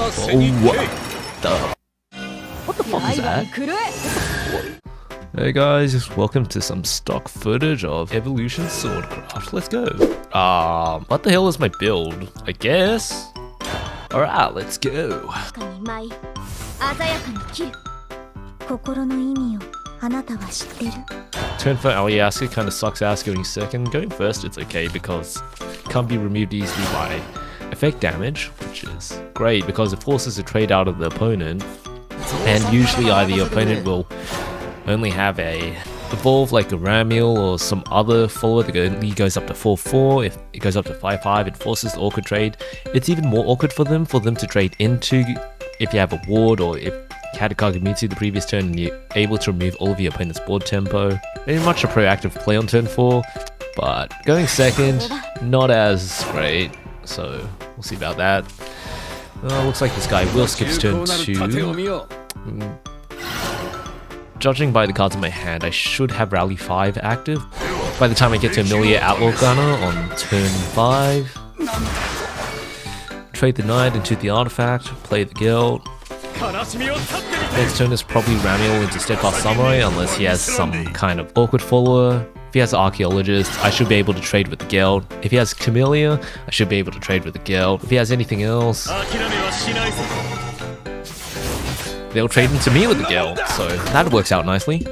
What the fuck is that? Hey guys, welcome to some stock footage of Evolution Swordcraft. Let's go. What the hell is my build? I guess. Alright, let's go. Turn for Alyaska kinda sucks ass going second. Going first it's okay because it can't be removed easily by effect damage, which is great because it forces a trade out of the opponent. And usually either your opponent will only have a evolve like a Ramiel or some other follower that only goes up to 4-4. If it goes up to 5-5, it forces the awkward trade. It's even more awkward for them to trade into if you have a ward, or if you had a Kagamitsu the previous turn and you're able to remove all of your opponent's board tempo. Very much a proactive play on turn 4, but going second, not as great, so we'll see about that. Looks like this guy will skip turn 2. Judging by the cards in my hand, I should have Rally 5 active by the time I get to Amelia Outlaw Gunner on turn 5. Trade the Knight into the Artifact, play the Guild. Next turn is probably Ramiel into Steadfast Samurai unless he has some kind of awkward follower. If he has Archaeologist, I should be able to trade with the Guild. If he has Camellia, I should be able to trade with the Guild. If he has anything else, they'll trade into me with the Guild, so that works out nicely.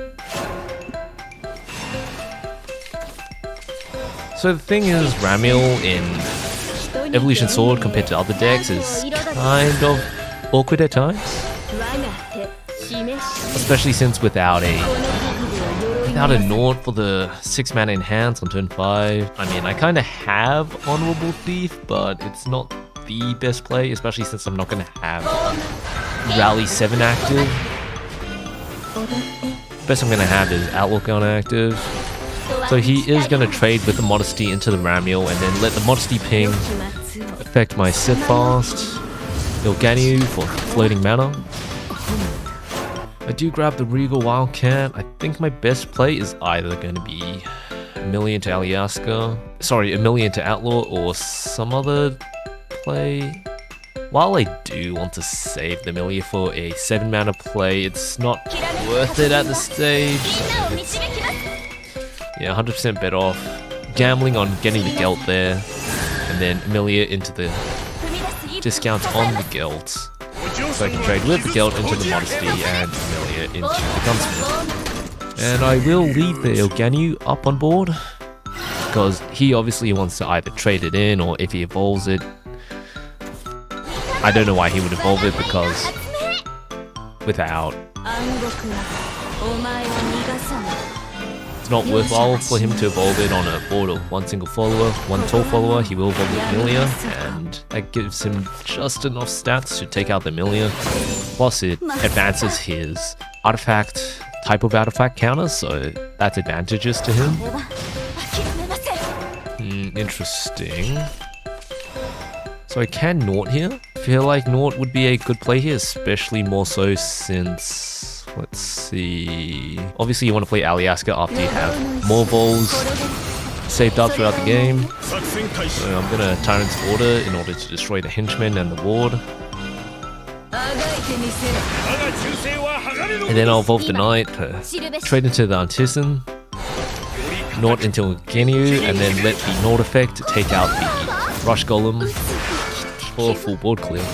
So the thing is, Ramiel in Evolution Sword compared to other decks is kind of awkward at times. Especially since without a Nord for the 6 mana enhance on turn 5. I mean, I kind of have Honorable Thief, but it's not the best play, especially since I'm not going to have Rally 7 active. Best I'm going to have is Outlook on active. So he is going to trade with the Modesty into the Ramiel and then let the Modesty ping affect my Sith Fast. Ilganyu for floating mana. I do grab the Regal Wildcat. I think my best play is either going to be Amelia into Alyaska. Sorry, Amelia into Outlaw or some other play. While I do want to save the Amelia for a 7 mana play, it's not worth it at this stage. So yeah, 100% better off gambling on getting the Gelt there, and then Amelia into the discount on the Gelt. So I can trade with the Gelt into the Modesty and Amelia into the Gunsmith. And I will leave the Ilganyu up on board, because he obviously wants to either trade it in, or if he evolves it, I don't know why he would evolve it, because without, it's not worthwhile for him to evolve it on a board of one single follower, one tall follower. He will evolve the Amelia, and that gives him just enough stats to take out the Amelia. Plus it advances his artifact, type of artifact counter, so that's advantageous to him. Interesting. So I can Naught here. I feel like Naught would be a good play here, especially more so since, let's see, obviously you want to play Alyaska after you have more Vols saved up throughout the game. So I'm gonna Tyrant's Order in order to destroy the Henchman and the Ward. And then I'll evolve the Knight, trade into the Artisan, Naught into Ilganyu, and then let the Naught effect take out the Rush Golem for a full board clear.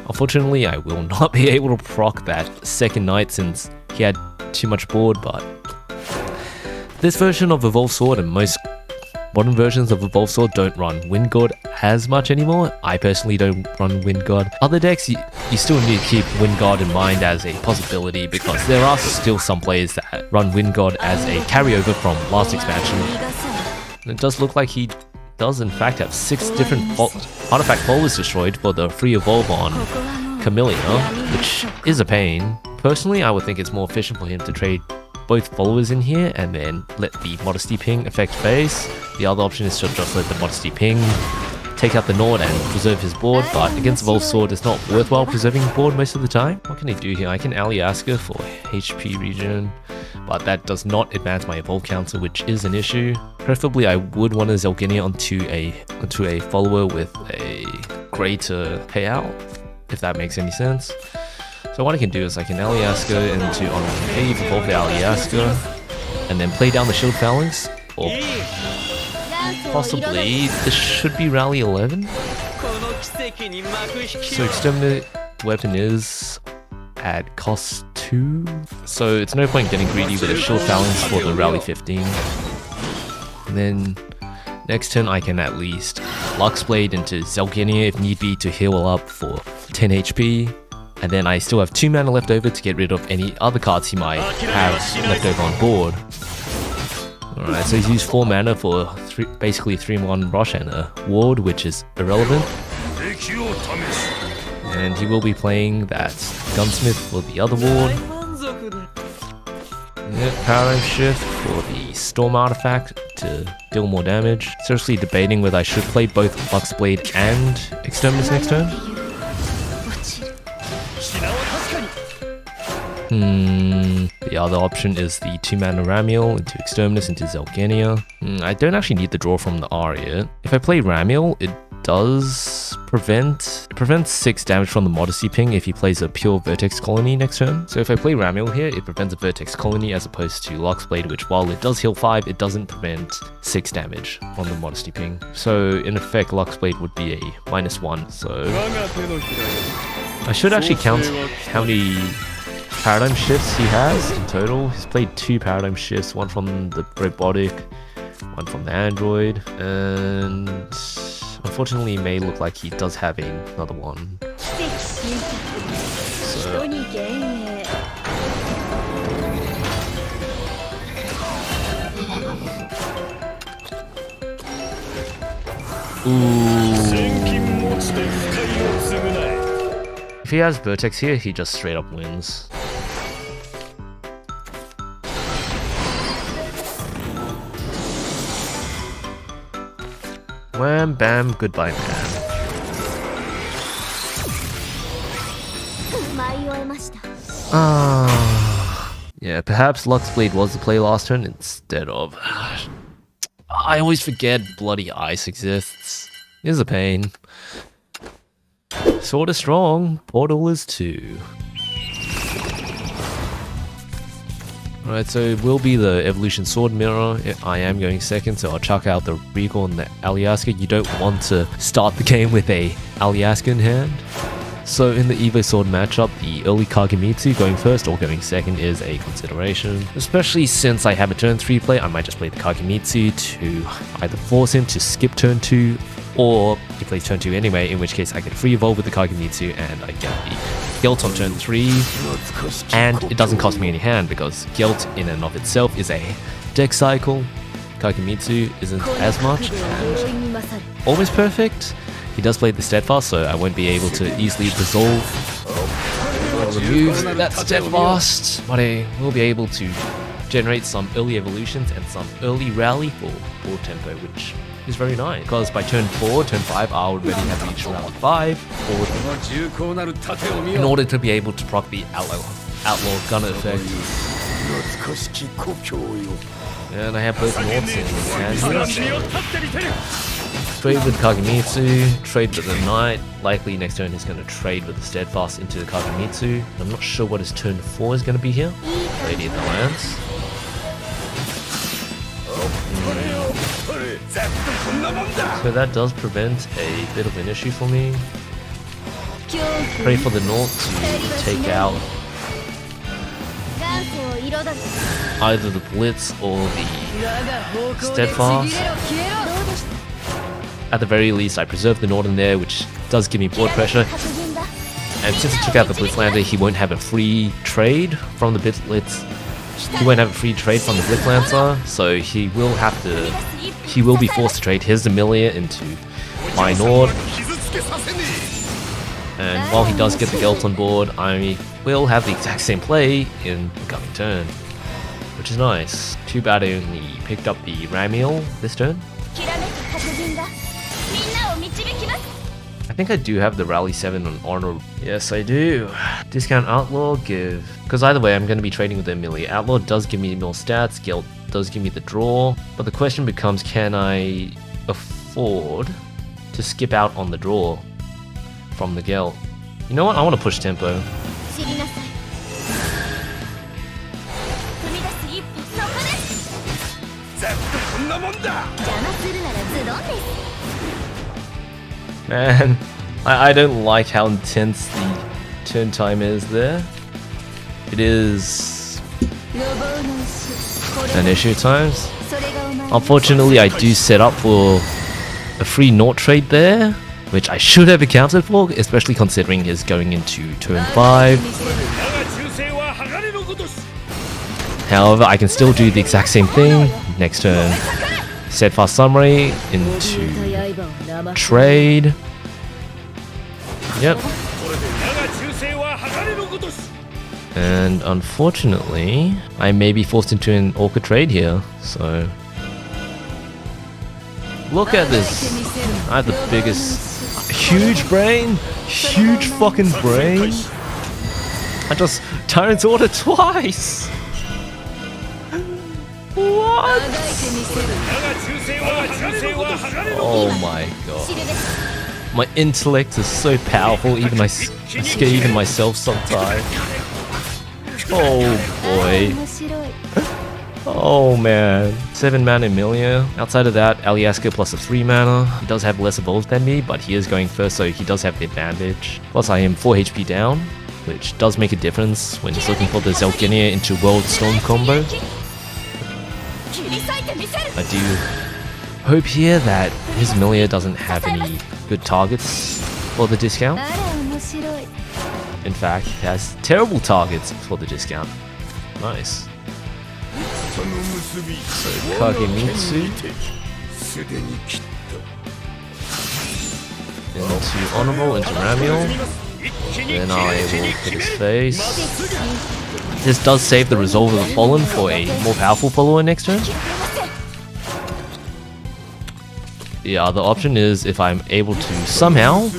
Unfortunately, I will not be able to proc that second Knight since he had too much board, but this version of Evolved Sword and most modern versions of Evolved Sword don't run Wind God as much anymore. I personally don't run Wind God. Other decks, you still need to keep Wind God in mind as a possibility, because there are still some players that run Wind God as a carryover from last expansion. And it does look like he does in fact have 6 different artifact folders destroyed for the free evolve on Camellia, which is a pain. Personally, I would think it's more efficient for him to trade both followers in here and then let the Modesty ping affect face. The other option is to just let the Modesty ping take out the Nord and preserve his board, but against Evolved Sword it's not worthwhile preserving board most of the time. What can I do here? I can Alyaska for HP regen, but that does not advance my evolve counter, which is an issue. Preferably I would want to Zelginia onto a follower with a greater payout, if that makes any sense. So what I can do is I can Aliaska into on Cave, evolve the Aliaska, and then play down the Shield Phalanx, or possibly this should be Rally 11. So Exterminate weapon is at cost 2, so it's no point getting greedy with a Shield Phalanx for the Rally 15. And then next turn I can at least Lux Blade into Zelgenia if need be to heal up for 10 HP. And then I still have 2 mana left over to get rid of any other cards he might have left over on board. Alright, so he's used 4 mana for basically 3-in-1 Rush and a Ward, which is irrelevant. And he will be playing that Gunsmith for the other Ward. Yep, Paradigm Shift for the Storm Artifact to deal more damage. Seriously debating whether I should play both Lux Blade and Exterminus next turn. The other option is the 2 mana Ramiel into Exterminus into Zelgenia. I don't actually need the draw from the R yet. If I play Ramiel, it prevents 6 damage from the Modesty ping if he plays a pure Vertex Colony next turn. So if I play Ramiel here, it prevents a Vertex Colony as opposed to Lux Blade, which while it does heal 5, it doesn't prevent 6 damage on the Modesty ping. So in effect, Lux Blade would be a -1. So I should actually count how many Paradigm Shifts he has in total. He's played 2 Paradigm Shifts, one from the Robotic, one from the Android, and unfortunately it may look like he does have another one. So if he has Vertex here, he just straight up wins. Wham, bam, goodbye, man. Yeah, perhaps Lux Blade was the play last turn instead of... I always forget Bloody Ice exists. It's a pain. Sword is strong, Portal is 2. Alright, so it will be the Evolution Sword Mirror. I am going second, so I'll chuck out the Regal and the Aliaska. You don't want to start the game with a Aliaska in hand. So in the Evo Sword matchup, the early Kagemitsu going first or going second is a consideration. Especially since I have a turn 3 play, I might just play the Kagemitsu to either force him to skip turn 2, or he plays turn 2 anyway, in which case I get free evolve with the Kagemitsu and I get the Guilt on turn 3, and it doesn't cost me any hand because Guilt in and of itself is a deck cycle. Kagemitsu isn't as much, and almost perfect. He does play the Steadfast, so I won't be able to easily resolve or remove that Steadfast, but I will be able to generate some early evolutions and some early rally for board tempo, which is very nice, because by turn 4, turn 5, I already have reached round 5 in order to be able to proc the Outlaw Gunner effect. And I have both Nords in hand here. Trade with Kagemitsu, trade with the Knight. Likely next turn he's going to trade with the Steadfast into the Kagemitsu. I'm not sure what his turn 4 is going to be here. Lady of the Lance. So that does prevent a bit of an issue for me. Pray for the North to take out either the Blitz or the Steadfast. At the very least, I preserve the Northern there, which does give me board pressure. And since he took out the Blitzlander, he won't have a free trade from the Blitz. He won't have a free trade from the Blitzlancer, so he will be forced to trade his Amelia into my Nord. And while he does get the Gelt on board, I will have the exact same play in the coming turn, which is nice. Too bad I only picked up the Ramiel this turn. I think I do have the Rally 7 on Honor. Yes, I do. Discount Outlaw, give... Because either way, I'm going to be trading with the Amelia. Outlaw does give me more stats, Gelt does give me the draw. But the question becomes, can I afford to skip out on the draw? from the Gale. You know what? I want to push tempo. Man, I don't like how intense the turn time is there. It is an issue at times. Unfortunately, I do set up for a free Naught trade there, which I should have accounted for, especially considering he's going into turn 5. However, I can still do the exact same thing. Next turn, Steadfast Samurai into trade. Yep. And unfortunately, I may be forced into an Orca trade here, so... Look at this! I have the biggest... Huge brain! Huge fucking brain! I just Tyrant's Order twice! What? Oh my god. My intellect is so powerful, even I scare even myself sometimes. Oh boy. Oh man. 7 mana Emilia. Outside of that, Alyaska plus a 3 mana. He does have less evolves than me, but he is going first, so he does have the advantage. Plus I am 4 HP down, which does make a difference when he's looking for the Zelginia into World Storm combo. I do hope here that his Emilia doesn't have any good targets for the discount. In fact, it has terrible targets for the discount. Nice. So Kagemitsu into Honorable, into Ramiel. Then I will hit his face. This does save the Resolve of the Fallen for a more powerful follower next turn. The other option is if I'm able to somehow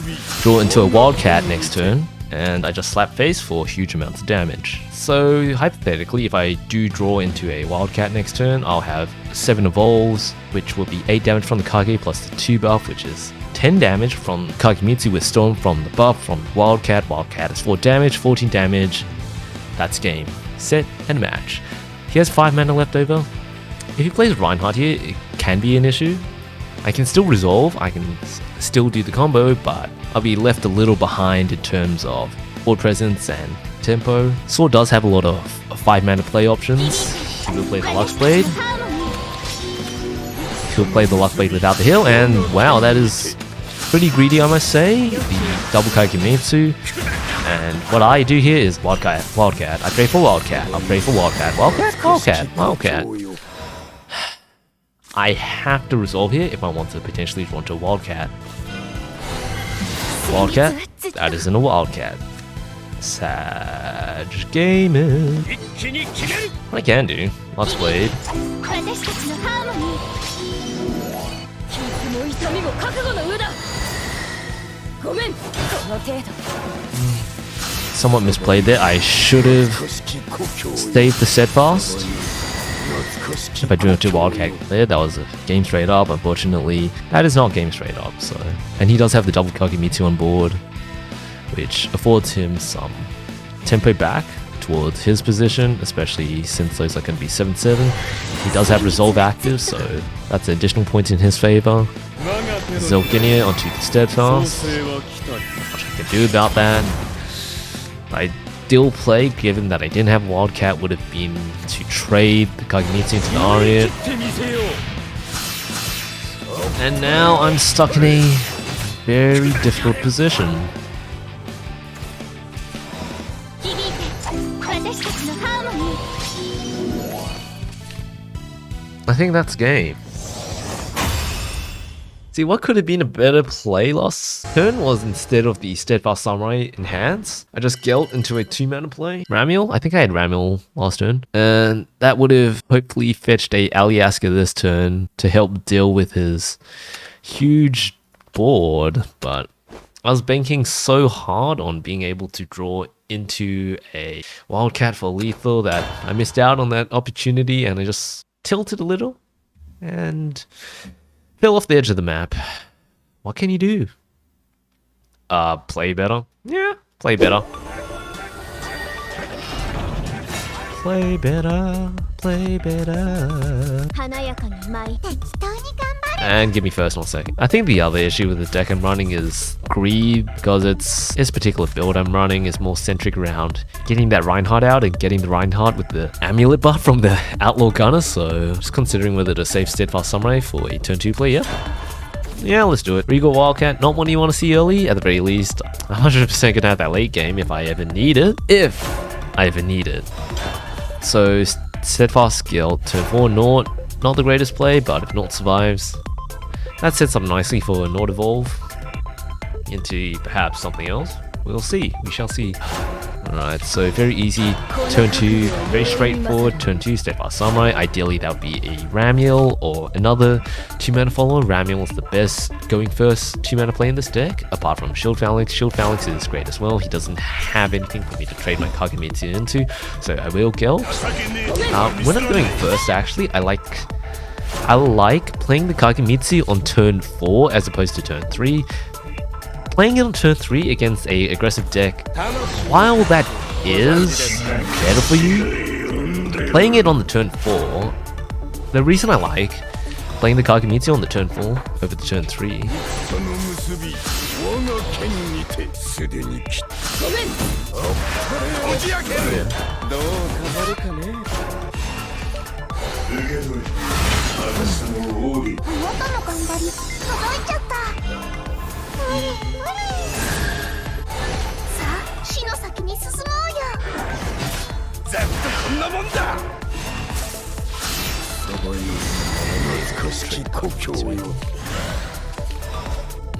draw into a Wildcat next turn, and I just slap face for huge amounts of damage. So hypothetically, if I do draw into a Wildcat next turn, I'll have 7 evolves, which will be 8 damage from the Kage plus the 2 buff, which is 10 damage from Kagemitsu with Storm from the buff from Wildcat. Wildcat is 4 damage, 14 damage. That's game, set, and match. He has 5 mana left over. If he plays Reinhardt here, it can be an issue. I can still resolve, I can still do the combo, but I'll be left a little behind in terms of board presence and tempo. Sword does have a lot of 5 mana play options. He will play the Lux Blade. He'll play the Lux Blade without the heal, and wow, that is pretty greedy, I must say. The double Kagemitsu. And what I do here is Wildcat. I pray for Wildcat. I pray for Wildcat. Wildcat. I have to resolve here if I want to potentially draw into a Wildcat. Wildcat? That isn't a Wildcat. Sag Gaming. What I can do, Lux Blade. Somewhat misplayed there. I should have saved the Steadfast. If I drew into Wildcat there, that was a game straight up. Unfortunately, that is not game straight up. So, and he does have the double Kagemitsu on board, which affords him some tempo back towards his position, especially since those are going to be 7/7. He does have Resolve active, so that's an additional point in his favor. Zelginia onto the Steadfast. Not much I can do about that. Ideal play, given that I didn't have Wildcat, would have been to trade the Kagemitsu into the chariot. And now I'm stuck in a very difficult position. I think that's game. See, what could have been a better play last turn was instead of the Steadfast Samurai Enhance, I just Gelt into a 2-mana play. Ramiel? I think I had Ramiel last turn. And that would have hopefully fetched a Alyaska this turn to help deal with his huge board. But I was banking so hard on being able to draw into a Wildcat for lethal that I missed out on that opportunity, and I just tilted a little and fell off the edge of the map. What can you do? Play better. Yeah, play better. Play better, play better. And give me first and second. I think the other issue with the deck I'm running is greed, because this particular build I'm running is more centric around getting that Reinhardt out and getting the Reinhardt with the amulet buff from the Outlaw Gunner, so just considering whether to save Steadfast Samurai for a turn 2 play, yeah, let's do it. Regal Wildcat, not one you want to see early, at the very least. 100% gonna have that late game if I ever need it. If I ever need it. So, Steadfast Skill, turn 4 Nord, not the greatest play, but if Nord survives, that sets up nicely for a Nord Evolve into perhaps something else. We'll see, we shall see. Alright, so very easy, turn 2, very straightforward, turn 2, Steadfast Samurai. Ideally that would be a Ramiel or another 2-mana follower. Ramiel is the best going first 2-mana play in this deck, apart from Shield Phalanx. Shield Phalanx is great as well, he doesn't have anything for me to trade my Kagemitsu into, so I will Geld. When I'm going first actually, I like playing the Kagemitsu on turn 4 as opposed to turn 3. Playing it on turn 3 against a aggressive deck, while that is better for you, playing it on the turn 4, the reason I like playing the Kagemitsu on the turn 4 over the turn 3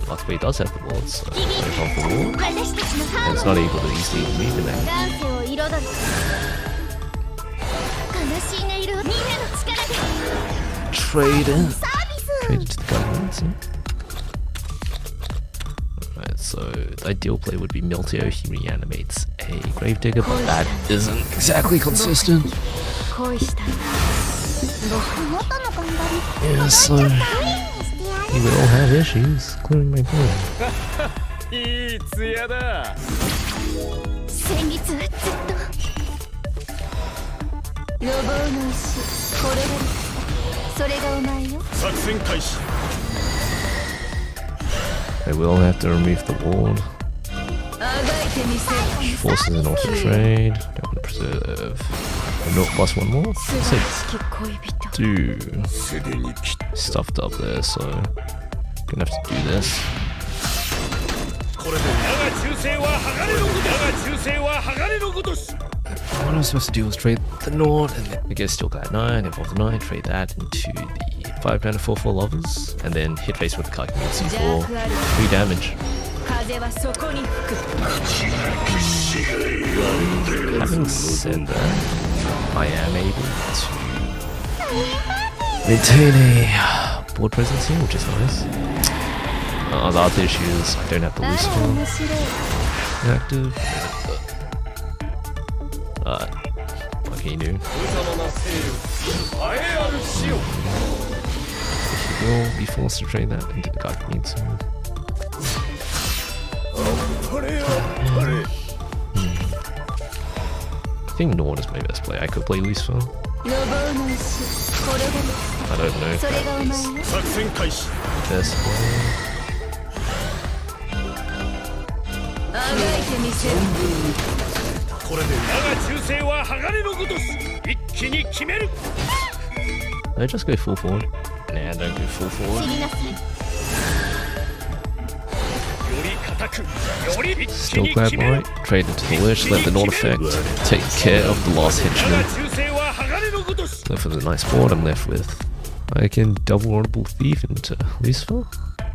Luckily does have the wards, so there's off the wall. And it's not able to easily leave the deck. Trade it to the government. Alright, so the ideal play would be Miltio. He reanimates a Gravedigger, but that isn't exactly consistent. Yeah, so he will have issues clearing my board. I will have to remove the ward. Forces an auto trade. Don't want to preserve. No, plus one more. So two stuffed up there, so gonna have to do this. What I'm supposed to do is trade the Nord, and then I guess still got 9, evolve the 9, trade that into the 5-mana 4/4 Lovers, and then hit face with the Kagemitsu for 3 damage. Having said that, I am able to maintain a board presence here, which is nice. The other issue is I don't have the Lucifer active. What can you do? He will be forced to trade that into the Kagemitsu. I think Nord is my best play. I could play Lucifer. I don't know if that is the best play. I just go full forward? Nah, don't go full forward. Still glad right. Trade into the Lich, let the Nord effect take care of the last henchman. Left with a nice board I'm left with. I can double Audible Thief into Lucifer.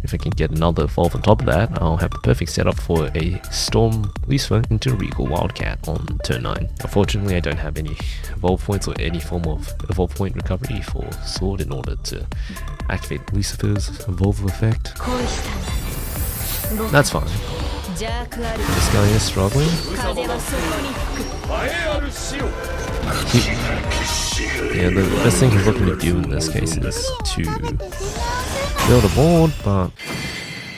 If I can get another evolve on top of that, I'll have the perfect setup for a Storm Lucifer into Regal Wildcat on turn 9. Unfortunately, I don't have any evolve points or any form of evolve point recovery for Sword in order to activate Lucifer's evolve effect. That's fine. This guy is struggling. Yeah, the best thing he's looking to do in this case is to build a board, but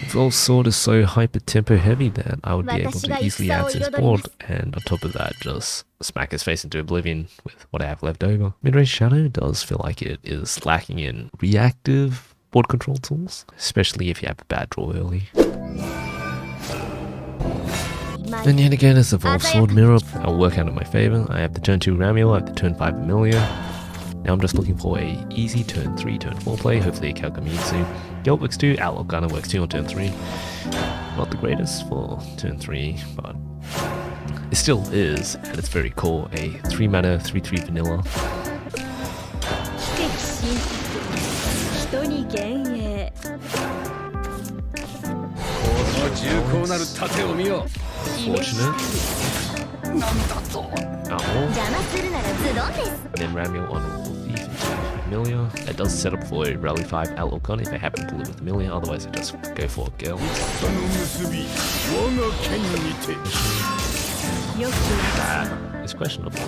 Evo Sword is so hyper tempo heavy that I would be able to easily answer his board, and on top of that, just smack his face into oblivion with what I have left over. Midrange Shadow does feel like it is lacking in reactive board control tools, especially if you have a bad draw early. And yet again, it's the Evo Sword mirror. I'll work out in my favor. I have the turn 2 Ramiel, I have the turn 5 Amelia. Now I'm just looking for a easy turn 3, turn 4 play, hopefully a Kalkamitsu. Gelt works 2, Outlook Gunner works 2 on turn 3. Not the greatest for turn 3, but it still is, at its very core, a 3 mana, 3/3 vanilla. Fortunate. And then Ramiel on Wolf Thief into Amelia. That does set up for a Rally 5 Outlaw Gun if I happen to live with Amelia, otherwise I just go for a girl. That is questionable.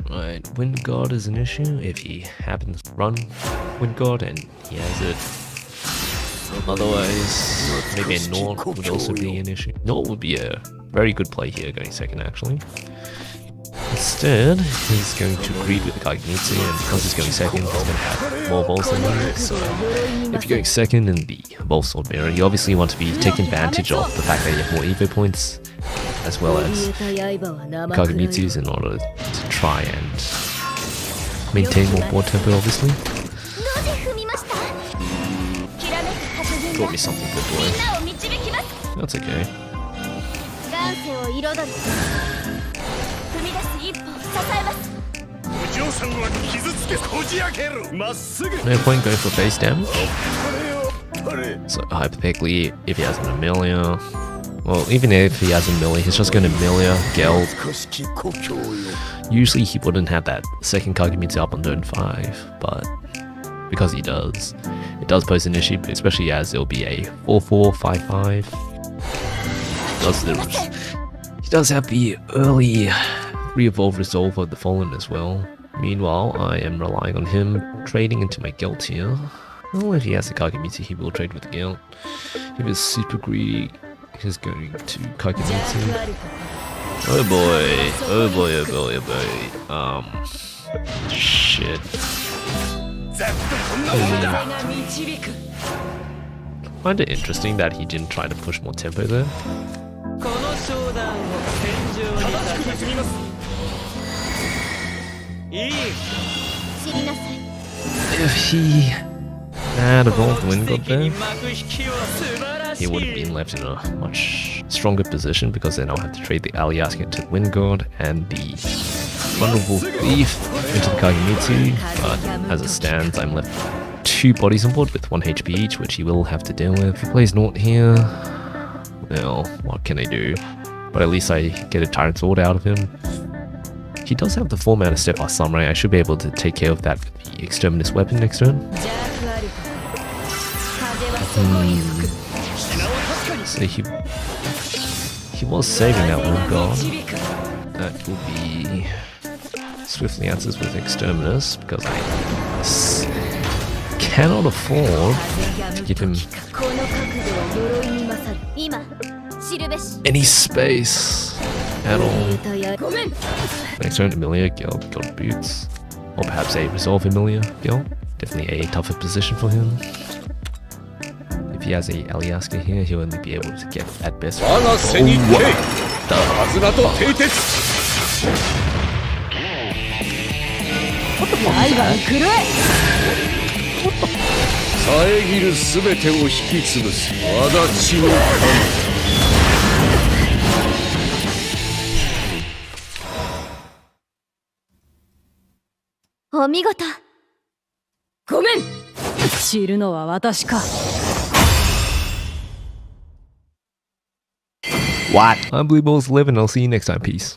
Right, Wind Guard is an issue if he happens to run Wind Guard and he has it. Otherwise, maybe a Nort would also be an issue. Nort would be a very good play here going second actually. Instead, he's going to greed with the Kagemitsu, and because he's going second, he's going to have more balls than me. So, if you're going second in the Evo Sword mirror, you obviously want to be taking advantage of the fact that you have more Evo points, as well as Kagemitsu's in order to try and maintain more board tempo, obviously. Taught me something good, boy. That's okay. No point going for base damage. So hypothetically, if he has an Amelia, well, even if he has Amelia, he's just going to Amelia, Geld. Usually he wouldn't have that second Kagemitsu up on turn 5, but because he does, it does pose an issue, especially as there'll be a 4/4, 5/5. He does have the early re-evolve resolve of the Fallen as well. Meanwhile, I am relying on him trading into my Gelt here. Well, if he has the Kagemitsu, he will trade with the Gelt. If it's super greedy, he's going to Kagemitsu. Oh boy, oh boy, oh boy, oh boy. Shit. Find it interesting that he didn't try to push more tempo there. If he had evolved Wind God there, he would have been left in a much stronger position, because then I'll have to trade the Alyaska into the Wind God and the Vulnerable Thief into the Kagemitsu, but as it stands, I'm left 2 bodies on board with 1 HP each, which he will have to deal with. If he plays Nort here, well, what can I do? But at least I get a Tyrant Sword out of him. He does have the 4 mana Steadfast Samurai. I should be able to take care of that with the Exterminus weapon next turn. So he was saving that Wind God. That will be swiftly answers with Exterminus, because I cannot afford to give him any space at all. Next turn, Amelia, Geld, got boots. Or perhaps a Resolve Amelia, Geld. Definitely a tougher position for him. If he has a Alyaska here, he'll only be able to get at best. What the What? I believe all's live, and I'll see you next time. Peace.